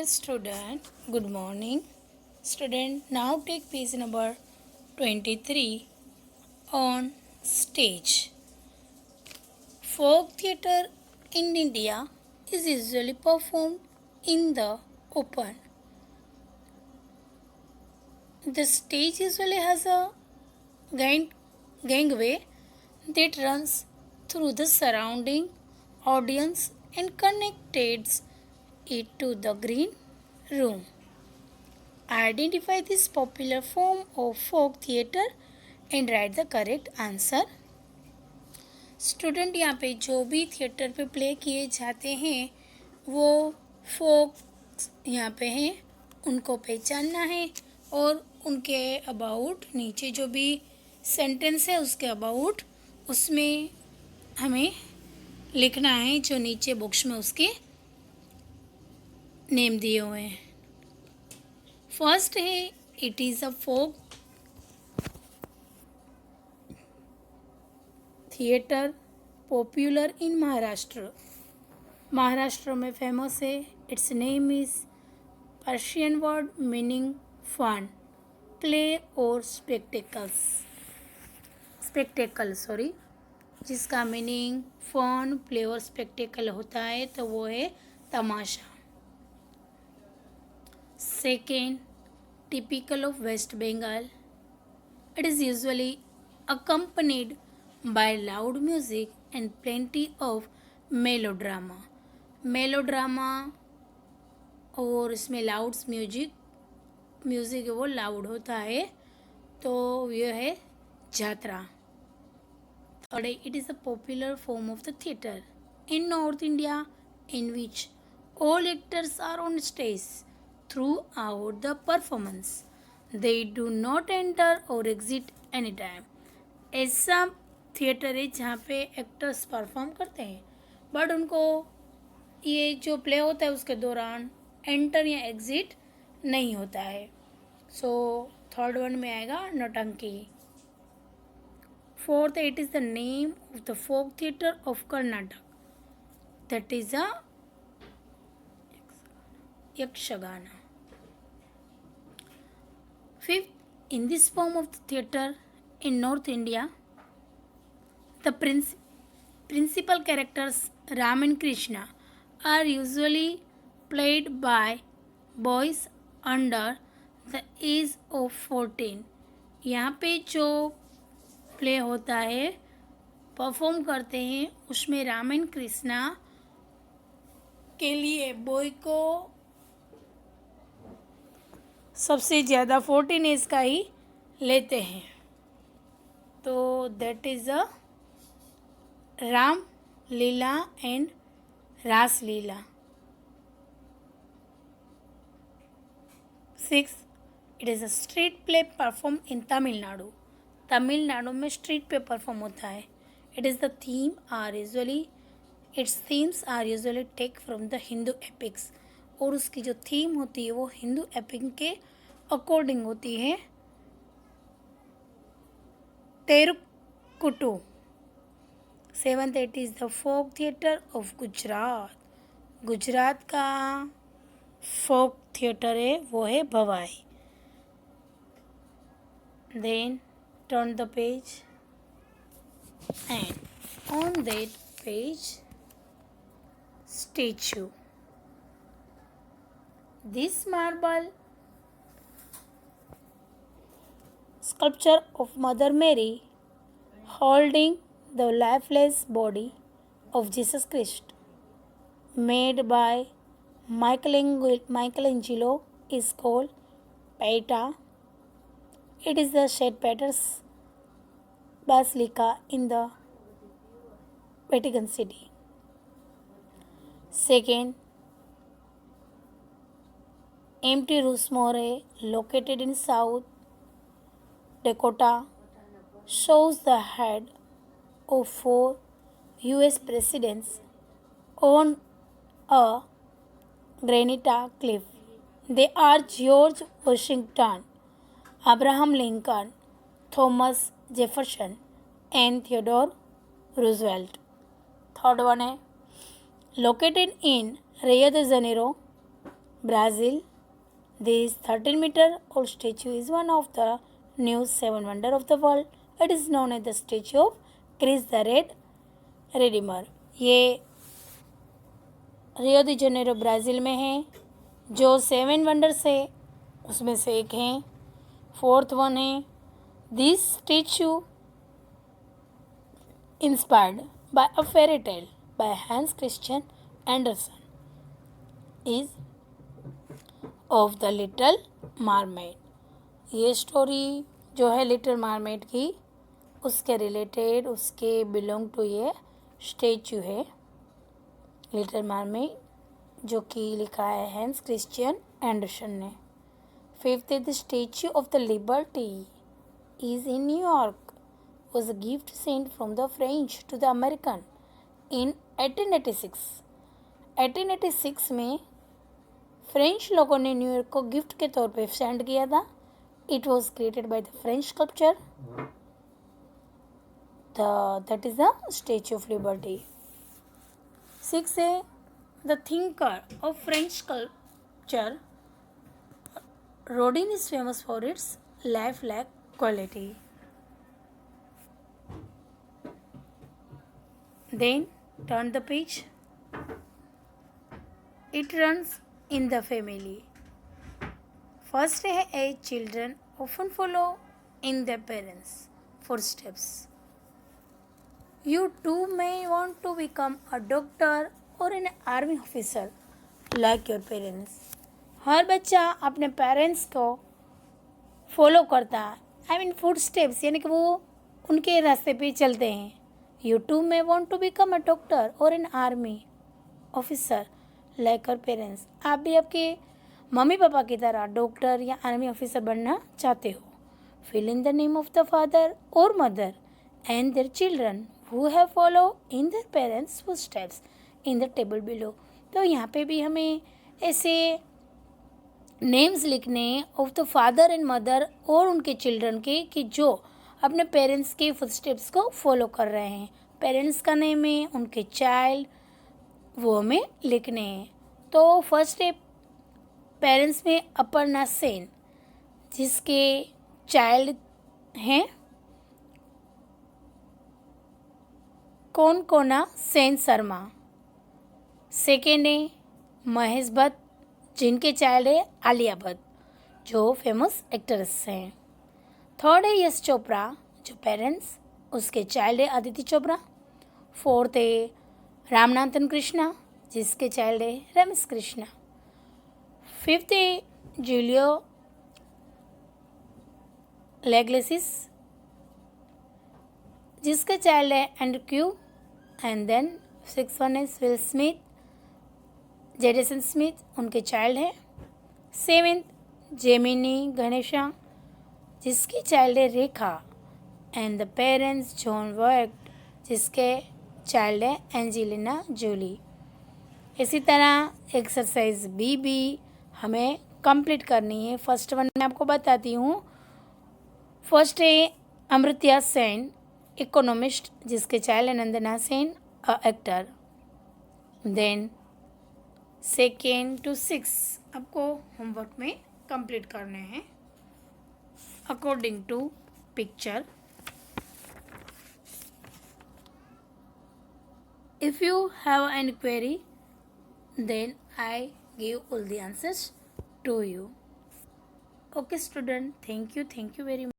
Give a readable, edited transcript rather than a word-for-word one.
Dear student, good morning. Student, now take page number 23 on stage. Folk theatre in India is usually performed in the open. The stage usually has a gangway that runs through the surrounding audience and connects it to the green room. Identify this popular form of folk theatre and write the correct answer. Student यहाँ पे जो भी theatre पे play किए जाते हैं वो फोक यहाँ पे हैं, उनको पहचानना है और उनके अबाउट नीचे जो भी सेंटेंस है उसके अबाउट उसमें हमें लिखना है जो नीचे बुक्स में उसके नेम दिए हुए हैं. फर्स्ट है it is a folk theatre popular in Maharashtra. Maharashtra में फेमस है. Its name is Persian word meaning fun play और स्पेक्टेकल जिसका मीनिंग फन प्ले और स्पेक्टेकल होता है तो वो है tamasha. Second, typical of West Bengal. It is usually accompanied by loud music and plenty of melodrama. Melodrama और इसमें लाउड म्यूजिक वो लाउड होता है तो यह है jatra. Third, it is a popular form of the theatre in north India in which all actors are on stage throughout the performance. They do not enter or exit anytime. ऐसा theatre है जहाँ पे actors perform करते हैं but उनको ये जो play होता है उसके दौरान एंटर या एग्जिट नहीं होता है. सो थर्ड वन में आएगा nautanki. Fourth, it is the name of the folk theatre of Karnataka that is a Yakshagana. Fifth, in this form of the theatre in North India, the principal characters Ram and Krishna are usually played by boys under the age of 14. यहाँ पे जो play होता है perform करते हैं उसमें Ram and Krishna के लिए बॉय को सबसे ज़्यादा 14 एज का ही लेते हैं तो that is a Ram Lila and Ras Lila. 6, it is a street play perform in Tamil Nadu. Tamil Nadu में स्ट्रीट पे परफॉर्म होता है. It is the its themes are usually take from the Hindu epics और उसकी जो थीम होती है वो हिंदू एपिक के अकॉर्डिंग होती है. Therukoothu. 7th, it is the folk theatre of Gujarat. Gujarat का फोक थिएटर है वो है Bhavai. Then turn the page and on that page statue. This marble sculpture of Mother Mary holding the lifeless body of Jesus Christ, made by Michelangelo, is called Pieta. It is the St. Peter's Basilica in the Vatican City. Second, empty Rushmore, located in South Dakota, shows the head of 4 U.S. presidents on a granite cliff. They are George Washington, Abraham Lincoln, Thomas Jefferson, and Theodore Roosevelt. Third one है located in Rio de Janeiro, Brazil. This 13-meter old statue is one of the new seven wonders of the world. It is known as the statue of Christ the Red Redeemer. ये रियो दी Janeiro Brazil में है, जो 7 wonders है उसमें से एक है, 4th one है. This statue inspired by a fairy tale by Hans Christian Andersen is of the little mermaid. ये स्टोरी जो है लिटिल मारमेड की, उसके रिलेटेड, उसके बिलोंग टू ये स्टेच्यू है लिटिल मारमेड, जो कि लिखा है हैंस क्रिश्चियन एंडरसन ने. 5th is the Statue of the Liberty is in New York. Was a gift sent from the French to the American in 1886. 1886 में फ्रेंच लोगों ने न्यूयॉर्क को गिफ्ट के तौर पे सेंड किया था. It was created by the French sculpture, that is the statue of liberty. 6 है the thinker of French sculpture. Rodin is famous for its lifelike quality. Then turn the page. It runs in the family. First है age children often follow in their parents' footsteps. You too may want to become a doctor or an army officer like your parents. हर बच्चा अपने parents को follow करता है, I mean foot steps, यानी कि वो उनके रास्ते पे चलते हैं. You too may want to become a doctor और an army officer like your parents. आप भी आपके मम्मी पापा की तरह डॉक्टर या आर्मी ऑफिसर बनना चाहते हो. Fill in the name of the father और mother and their children who have follow in their parents footsteps in the table below. तो यहाँ पे भी हमें ऐसे नेम्स लिखने of the father and mother और उनके चिल्ड्रन के, कि जो अपने पेरेंट्स के फुटस्टेप्स को फॉलो कर रहे हैं. पेरेंट्स का नेम है, उनके चाइल्ड, वो हमें लिखने हैं. तो फर्स्ट है पेरेंट्स में अपर्णा सेन, जिसके चाइल्ड हैं कोनकोना सेन शर्मा. सेकेंड है महेश भट्ट, जिनके चाइल्ड है आलिया भट्ट, जो फेमस एक्ट्रेस हैं. थर्ड है यश चोपड़ा, जो पेरेंट्स, उसके चाइल्ड है अदिति चोपड़ा. 4th है रामनाथन कृष्णा, जिसके चाइल्ड है रमेश कृष्णा. 5th है जूलियो लेग्लेसिस, जिसका चाइल्ड है Andrew. And then 6th one है विल स्मिथ, जेडेसन स्मिथ, उनके चाइल्ड है. 7th जेमिनी गणेशा, जिसकी चाइल्ड है Rekha. And the parents John वर्क, जिसके चाइल्ड है एंजेलिना जोली. इसी तरह एक्सरसाइज बी भी हमें कंप्लीट करनी है. फर्स्ट वन मैं आपको बताती हूँ. फर्स्ट है अमृत्या सेन, इकोनॉमिस्ट, जिसके चाइल्ड है Nandana Sen, a actor. Then 2nd to 6 आपको होमवर्क में कंप्लीट करने हैं according to picture. If you have any query then I give all the answers to you. Okay student, thank you very much.